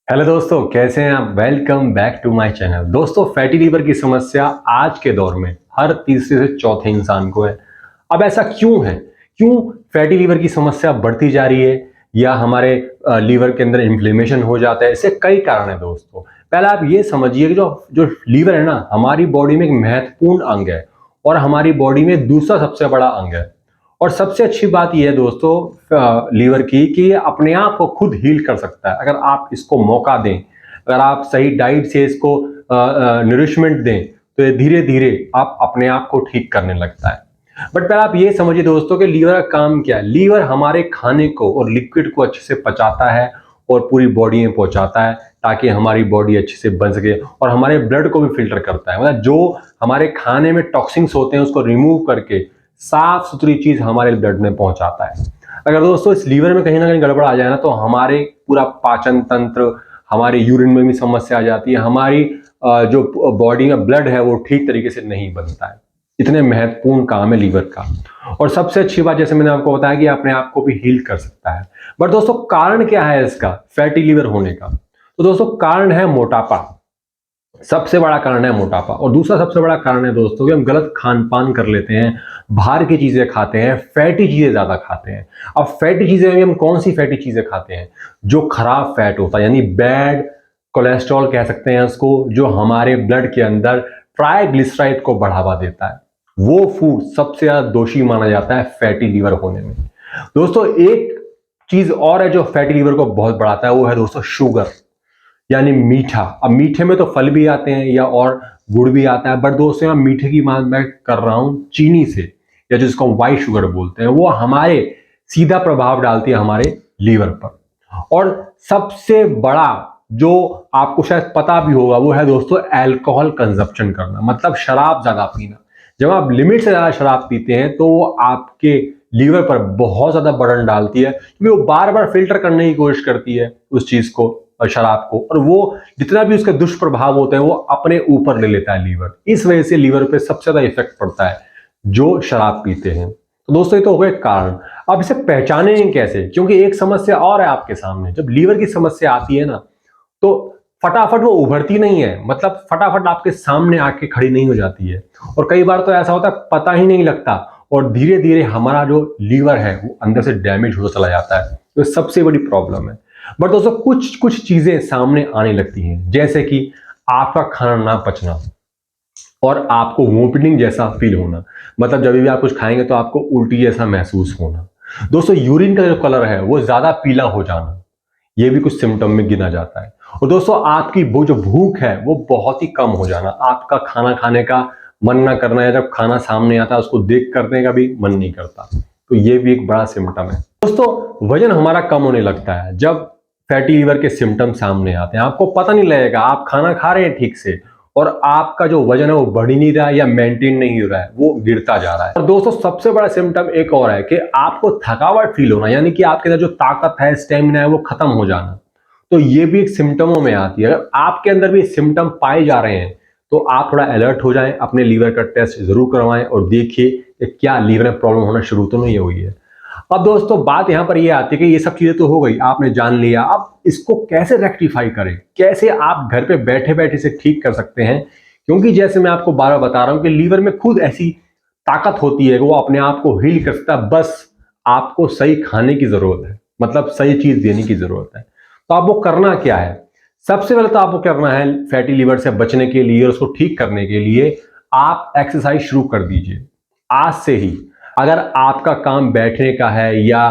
Hello दोस्तों, कैसे हैं आप। Welcome back to my channel. दोस्तों, फैटी लीवर की समस्या आज के दौर में हर तीसरे से चौथे इंसान को है। अब ऐसा क्यों है? क्यों फैटी लीवर की समस्या बढ़ती जा रही है या हमारे लीवर के अंदर इन्फ्लेमेशन हो जाता है? इससे कई कारण हैं दोस्तों। पहले आप ये समझिए कि जो जो लीवर है ना, हमारी बॉडी में एक महत्वपूर्ण अंग है और हमारी बॉडी में दूसरा सबसे बड़ा अंग है। और सबसे अच्छी बात यह है दोस्तों लीवर की कि ये अपने आप को खुद हील कर सकता है अगर आप इसको मौका दें। अगर आप सही डाइट से इसको नरिशमेंट दें तो ये धीरे धीरे आप अपने आप को ठीक करने लगता है। बट पहले आप ये समझिए दोस्तों कि लीवर का काम क्या है। लीवर हमारे खाने को और लिक्विड को अच्छे से पचाता है और पूरी बॉडी में पहुंचाता है ताकि हमारी बॉडी अच्छे से बन सके, और हमारे ब्लड को भी फिल्टर करता है। मतलब जो हमारे खाने में टॉक्सिन्स होते हैं उसको रिमूव करके साफ सुथरी चीज हमारे ब्लड में पहुंचाता है। अगर दोस्तों इस लीवर में कहीं ना कहीं गड़बड़ आ जाए ना तो हमारे पूरा पाचन तंत्र, हमारे यूरिन में भी समस्या आ जाती है। हमारी जो बॉडी में ब्लड है वो ठीक तरीके से नहीं बनता है। इतने महत्वपूर्ण काम है लीवर का। और सबसे अच्छी बात, जैसे मैंने आपको बताया कि अपने आप को भी हील कर सकता है। बट दोस्तों, कारण क्या है इसका फैटी लीवर होने का? तो दोस्तों, कारण है मोटापा। सबसे बड़ा कारण है मोटापा। और दूसरा सबसे बड़ा कारण है दोस्तों कि हम गलत खान पान कर लेते हैं, बाहर की चीजें खाते हैं, फैटी चीजें ज्यादा खाते हैं। अब फैटी चीजें में हम कौन सी फैटी चीजें खाते हैं? जो खराब फैट होता है, यानी बैड कोलेस्ट्रॉल कह सकते हैं उसको, जो हमारे ब्लड के अंदर ट्राइग्लिसराइड को बढ़ावा देता है। वो फूड सबसे ज्यादा दोषी माना जाता है फैटी लीवर होने में। दोस्तों, एक चीज और है जो फैटी लीवर को बहुत बढ़ाता है, वो है दोस्तों शुगर, यानी मीठा। अब मीठे में तो फल भी आते हैं या और गुड़ भी आता है, बट दोस्तों यहाँ मीठे की बात मैं कर रहा हूं चीनी से, या जिसको व्हाइट शुगर बोलते हैं। वो हमारे सीधा प्रभाव डालती है हमारे लीवर पर। और सबसे बड़ा जो आपको शायद पता भी होगा वो है दोस्तों अल्कोहल कंजप्शन करना, मतलब शराब ज्यादा पीना। जब आप लिमिट से ज्यादा शराब पीते हैं तो वो आपके लीवर पर बहुत ज्यादा बर्डन डालती है, क्योंकि वो बार बार फिल्टर करने की कोशिश करती है उस चीज को, शराब को, और वो जितना भी उसके दुष्प्रभाव होते हैं वो अपने ऊपर ले लेता है लीवर। इस वजह से लीवर पे सबसे ज्यादा इफेक्ट पड़ता है जो शराब पीते हैं। तो दोस्तों, ये तो हो गए कारण। अब इसे पहचानें कैसे? क्योंकि एक समस्या और है आपके सामने। जब लीवर की समस्या आती है ना तो फटाफट वो उभरती नहीं है, मतलब फटाफट आपके सामने आके खड़ी नहीं हो जाती है। और कई बार तो ऐसा होता है पता ही नहीं लगता, और धीरे धीरे हमारा जो लीवर है वो अंदर से डैमेज होता चला जाता है। तो सबसे बड़ी प्रॉब्लम है। बट दोस्तों, कुछ कुछ चीजें सामने आने लगती हैं, जैसे कि आपका खाना ना पचना और आपको वोमिटिंग जैसा फील होना। मतलब जब भी आप कुछ खाएंगे तो आपको उल्टी जैसा महसूस होना। दोस्तों, यूरिन का जो कलर है वो ज्यादा पीला हो जाना, ये भी कुछ सिम्टम में गिना जाता है। और दोस्तों, आपकी वो जो भूख है वो बहुत ही कम हो जाना, आपका खाना खाने का मन ना करना, या जब खाना सामने आता है उसको देख करने का भी मन नहीं करता, तो ये भी एक बड़ा सिम्टम है। दोस्तों, वजन हमारा कम होने लगता है जब फैटी लीवर के सिम्टम सामने आते हैं। आपको पता नहीं लगेगा, आप खाना खा रहे हैं ठीक से और आपका जो वजन है वो बढ़ ही नहीं रहा है या मेंटेन नहीं हो रहा है, वो गिरता जा रहा है। और दोस्तों, सबसे बड़ा सिम्टम एक और है कि आपको थकावट फील होना, यानी कि आपके अंदर जो ताकत है, स्टेमिना है, वो खत्म हो जाना। तो ये भी एक सिम्टमों में आती है। अगर आपके अंदर भी सिम्टम पाए जा रहे हैं तो आप थोड़ा अलर्ट हो जाएं, अपने लीवर का टेस्ट जरूर करवाएं और देखिए कि क्या लीवर में प्रॉब्लम होना शुरू तो नहीं हुई है। अब दोस्तों, बात यहां पर यह आती है कि ये सब चीजें तो हो गई, आपने जान लिया। अब इसको कैसे रेक्टिफाई करें, कैसे आप घर पे बैठे बैठे इसे ठीक कर सकते हैं? क्योंकि जैसे मैं आपको बार बार बता रहा हूं कि लीवर में खुद ऐसी ताकत होती है कि वो अपने आप को हील कर सकता है। बस आपको सही खाने की जरूरत है, मतलब सही चीज देने की जरूरत है। तो आपको करना क्या है? सबसे पहले तो आपको करना है फैटी लीवर से बचने के लिए और उसको ठीक करने के लिए आप एक्सरसाइज शुरू कर दीजिए आज से ही। अगर आपका काम बैठने का है या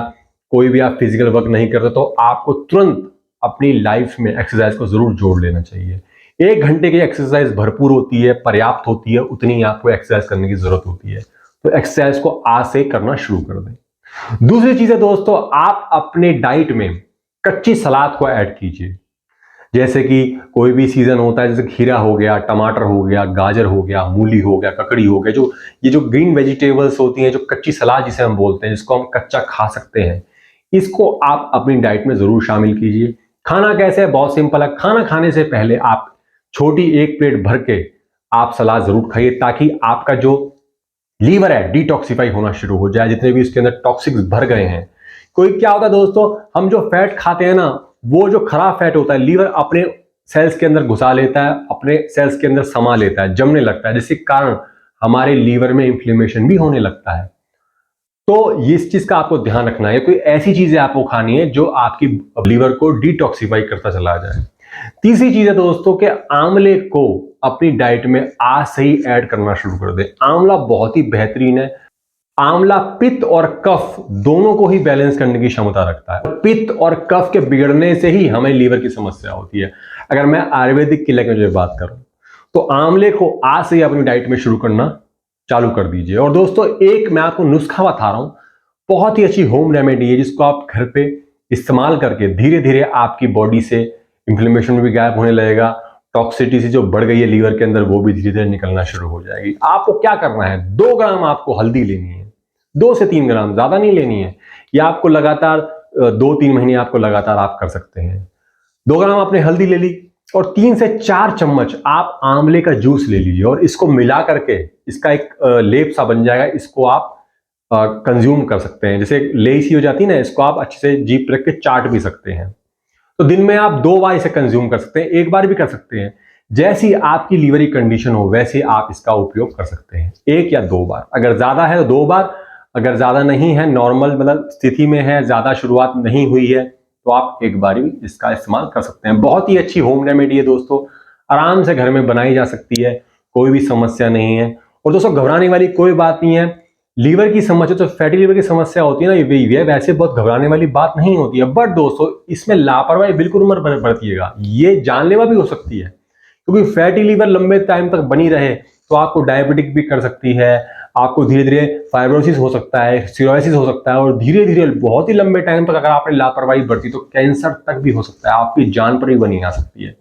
कोई भी आप फिजिकल वर्क नहीं करते तो आपको तुरंत अपनी लाइफ में एक्सरसाइज को जरूर जोड़ लेना चाहिए। 1 घंटे की एक्सरसाइज भरपूर होती है, पर्याप्त होती है, उतनी ही आपको एक्सरसाइज करने की जरूरत होती है। तो एक्सरसाइज को आज से करना शुरू कर दें। दूसरी चीज है दोस्तों, आप अपने डाइट में कच्ची सलाद को ऐड कीजिए। जैसे कि कोई भी सीजन होता है, जैसे खीरा हो गया, टमाटर हो गया, गाजर हो गया, मूली हो गया, ककड़ी हो गया, जो ये जो ग्रीन वेजिटेबल्स होती हैं, जो कच्ची सलाद जिसे हम बोलते हैं, जिसको हम कच्चा खा सकते हैं, इसको आप अपनी डाइट में जरूर शामिल कीजिए। खाना कैसे है? बहुत सिंपल है। खाना खाने से पहले आप छोटी एक प्लेट भर के आप सलाद जरूर खाइए, ताकि आपका जो लीवर है डिटॉक्सिफाई होना शुरू हो जाए, जितने भी उसके अंदर टॉक्सिक्स भर गए हैं। कोई क्या होता है दोस्तों, हम जो फैट खाते हैं ना वो जो खराब फैट होता है लीवर अपने सेल्स के अंदर घुसा लेता है, अपने सेल्स के अंदर समा लेता है, जमने लगता है, जिसके कारण हमारे लीवर में इंफ्लेमेशन भी होने लगता है। तो इस चीज का आपको ध्यान रखना है, कोई ऐसी चीजें आपको खानी है जो आपकी लीवर को डिटॉक्सिफाई करता चला जाए। तीसरी चीज है दोस्तों कि आंवले को अपनी डाइट में आज से ही ऐड करना शुरू कर दे। आंवला बहुत ही बेहतरीन है। आंवला पित्त और कफ दोनों को ही बैलेंस करने की क्षमता रखता है। पित्त और कफ के बिगड़ने से ही हमें लीवर की समस्या होती है। अगर मैं आयुर्वेदिक की लैंग्वेज में बात करूं तो आंवले को आज से ही अपनी डाइट में शुरू करना चालू कर दीजिए। और दोस्तों एक मैं आपको नुस्खा बता रहा हूं, बहुत ही अच्छी होम रेमेडी है जिसको आप घर पे इस्तेमाल करके धीरे धीरे आपकी बॉडी से इंफ्लेमेशन भी गायब होने लगेगा, टॉक्सिसिटी जो बढ़ गई है लीवर के अंदर वो भी धीरे धीरे निकलना शुरू हो जाएगी। आपको क्या करना है, 2 ग्राम आपको हल्दी लेनी है, 2 से 3 ग्राम, ज्यादा नहीं लेनी है। या आपको लगातार 2-3 महीने आपको लगातार आप कर सकते हैं। 2 ग्राम आपने हल्दी ले ली और 3 से 4 चम्मच आप आंवले का जूस ले लीजिए और इसको मिला करके इसका एक लेप सा बन जाएगा। इसको आप कंज्यूम कर सकते हैं, जैसे लेसी हो जाती है ना, इसको आप अच्छे से जीभ रख के चाट भी सकते हैं। तो दिन में आप 2 बार इसे कंज्यूम कर सकते हैं, 1 बार भी कर सकते हैं। जैसी आपकी लीवर की कंडीशन हो वैसे आप इसका उपयोग कर सकते हैं, 1 या 2 बार। अगर ज्यादा है तो 2 बार, अगर ज्यादा नहीं है, नॉर्मल मतलब स्थिति में है, ज्यादा शुरुआत नहीं हुई है, तो आप 1 बार भी इसका इस्तेमाल कर सकते हैं। बहुत ही अच्छी होम रेमेडी है दोस्तों, आराम से घर में बनाई जा सकती है, कोई भी समस्या नहीं है। और दोस्तों घबराने वाली कोई बात नहीं है। लीवर की समस्या, तो फैटी लीवर की समस्या होती है ना, ये वैसे बहुत घबराने वाली बात नहीं होती है। बट दोस्तों इसमें लापरवाही बिल्कुल मत बरतिएगा, ये जानलेवा भी हो सकती है। क्योंकि फैटी लीवर लंबे टाइम तक बनी रहे तो आपको डायबिटिक भी कर सकती है, आपको धीरे धीरे फाइब्रोसिस हो सकता है, सिरोसिस हो सकता है, और धीरे धीरे बहुत ही लंबे टाइम तक अगर आपने लापरवाही बरती तो कैंसर तक भी हो सकता है, आपकी जान पर भी बनी आ सकती है।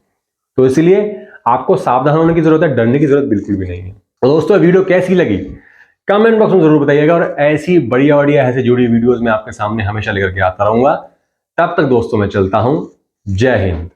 तो इसलिए आपको सावधान होने की जरूरत है, डरने की जरूरत बिल्कुल भी नहीं है। तो दोस्तों वीडियो कैसी लगी कमेंट बॉक्स में जरूर बताइएगा, और ऐसी बढ़िया बढ़िया ऐसे जुड़ी वीडियोस मैं आपके सामने हमेशा लेकर के आता रहूंगा। तब तक दोस्तों मैं चलता हूं, जय हिंद।